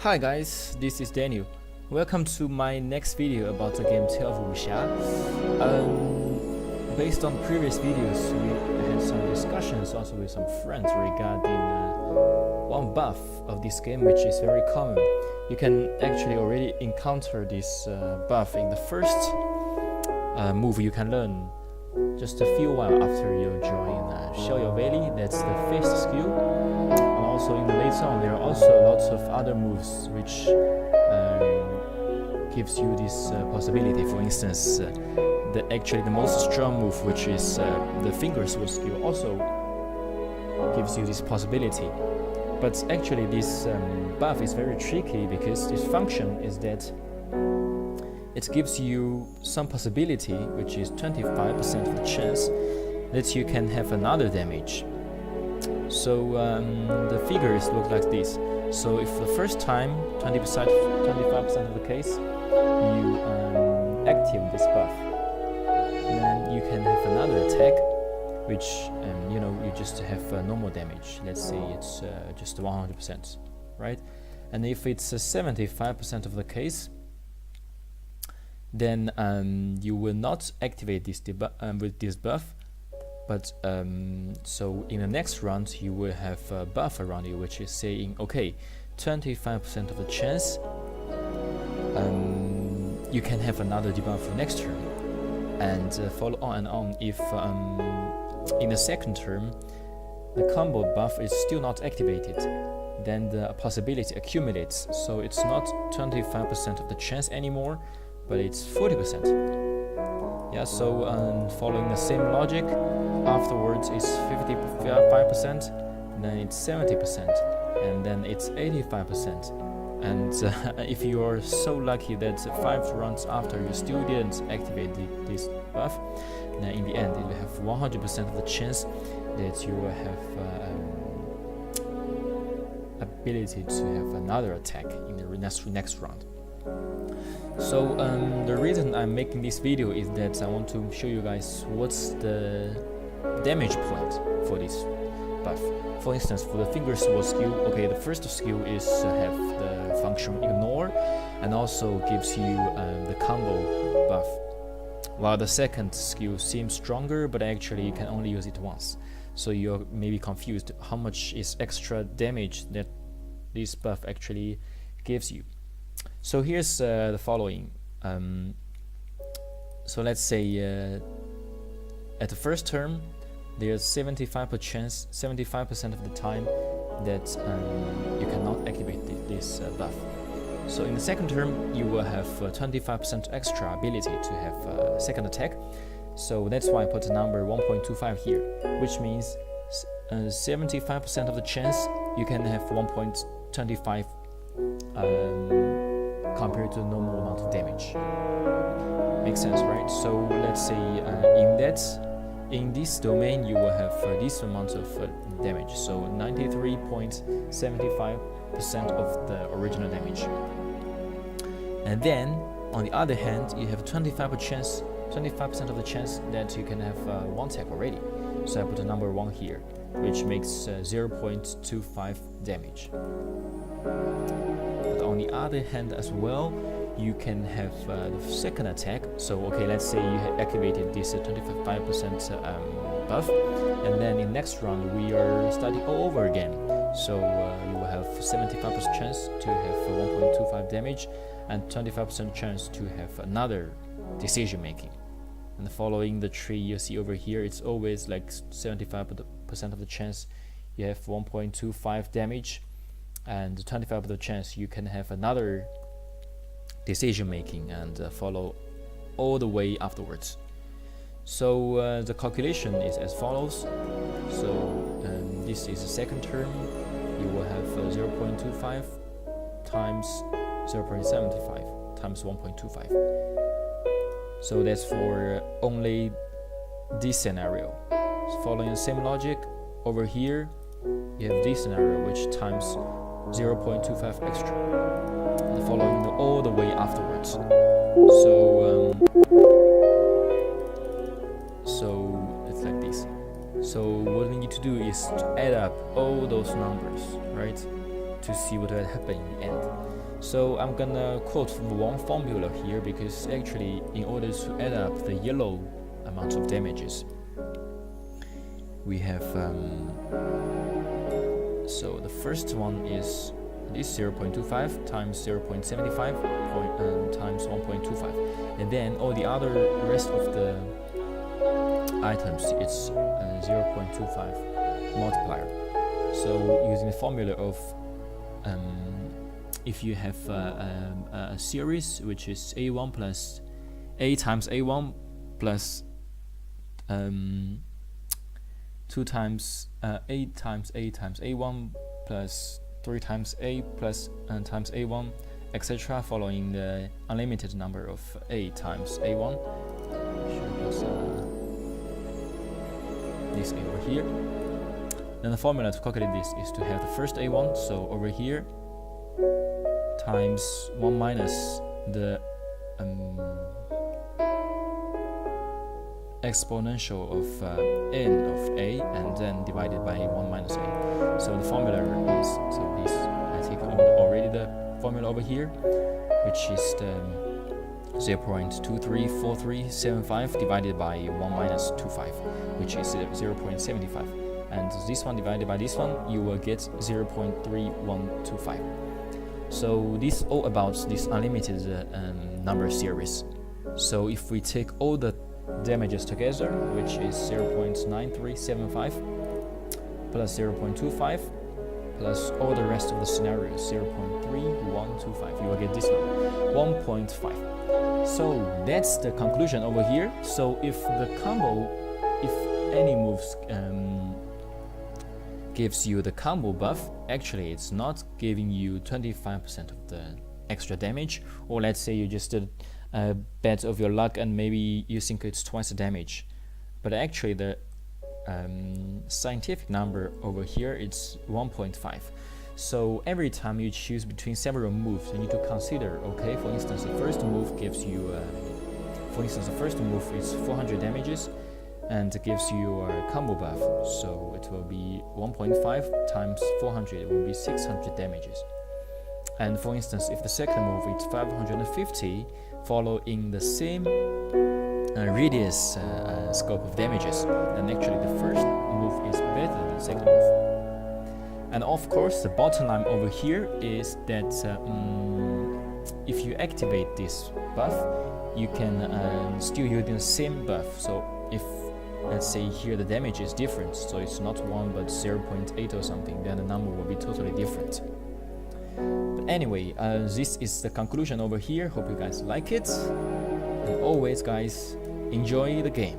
Hi guys, this is Daniel. Welcome to my next video about the game Tale of Wuxia. Based on previous videos, we had some discussions also with some friends regarding one buff of this game, which is very common. You can actually already encounter this buff in the first move you can learn just a few while after you join Xiang'er Valley. That's the fifth skill. And also in the later on, there are also lots of other moves which gives you this possibility. For instance, the most strong move, which is the fingersword skill, also gives you this possibility. But actually, this buff is very tricky because its function is that it gives you some possibility, which is 25% of the chance that you can have another damage. So the figures look like this. So if the first time, 25% of the case, you activate this buff, then you can have another attack, which you just have normal damage. Let's say it's just 100%, right? And if it's 75% of the case, then you will not activate this with this buff, but so in the next round you will have a buff around you, which is saying, okay, 25% of the chance you can have another debuff for next turn, and follow on and on. If in the second term the combo buff is still not activated, then the possibility accumulates, so it's not 25% of the chance anymore, but it's 40%. Yeah, so following the same logic, afterwards it's 55%, then it's 70%, and then it's 85%. And if you are so lucky that 5 rounds after you still didn't activate this buff, then in the end you will have 100% of the chance that you will have ability to have another attack in the next round. So the reason I'm making this video is that I want to show you guys what's the damage point for this buff. For instance, for the fingersword skill, okay, the first skill is have the function ignore, and also gives you the combo buff, while the second skill seems stronger, but actually you can only use it once. So you're maybe confused how much is extra damage that this buff actually gives you. So here's the following. So let's say at the first term, there's 75% of the time that you cannot activate this buff. So in the second term, you will have 25% extra ability to have a second attack. So that's why I put the number 1.25 here, which means 75% of the chance you can have 1.25 compared to the normal amount of damage. Makes sense, right? So let's say in this domain you will have this amount of damage, so 93.75% of the original damage. And then on the other hand, you have 25% of the chance that you can have one attack already. So I put the number 1 here, which makes 0.25 damage. But on the other hand as well, you can have the second attack. So okay, let's say you have activated this 25% buff, and then in next round we are starting all over again. So you will have 75% chance to have 1.25 damage, and 25% chance to have another decision making. And following the tree you see over here, it's always like 75% of the chance you have 1.25 damage, and 25% of the chance you can have another decision making, and follow all the way afterwards. So the calculation is as follows. So this is the second term, you will have 0.25 times 0.75 times 1.25. So that's for only this scenario. So following the same logic, over here you have this scenario, which times 0.25 extra, and following all the way afterwards. So it's like this. So what we need to do is to add up all those numbers, right? to see what will happen in the end. So I'm gonna quote one formula here, because actually in order to add up the yellow amount of damages, we have so the first one is this 0.25 times 0.75 times 1.25, and then all the other rest of the items, it's 0.25 multiplier. So using the formula of if you have a series which is a1 plus a times a1 plus 2 times a times a1 plus 3 times a plus times a1, etc., following the unlimited number of a times a1. This over here. Then the formula to calculate this is to have the first a1, so over here, times 1 minus the exponential of n of a, and then divided by 1 minus a. So the formula is, so this, I take already the formula over here, which is the 0.234375 divided by 1 minus 25, which is 0.75. And this one divided by this one, you will get 0.3125. So this all about this unlimited number series. So if we take all the damages together, which is 0.9375 plus 0.25 plus all the rest of the scenarios, 0.3125, you will get this one, 1.5. So that's the conclusion over here. So if the combo, if any moves gives you the combo buff, actually it's not giving you 25% of the extra damage, or let's say you just did a bet of your luck and maybe you think it's twice the damage, but actually the scientific number over here is 1.5. So every time you choose between several moves, you need to consider, okay, for instance, the first move gives you for instance, the first move is 400 damages and gives you a combo buff, so it will be 1.5 times 400, it will be 600 damages. And for instance, if the second move is 550, following the same radius scope of damages, then actually the first move is better than the second move. And of course, the bottom line over here is that if you activate this buff, you can still use the same buff. So if, let's say here the damage is different, so it's not 1 but 0.8 or something, then the number will be totally different. But anyway, this is the conclusion over here. Hope you guys like it. And always, guys, enjoy the game.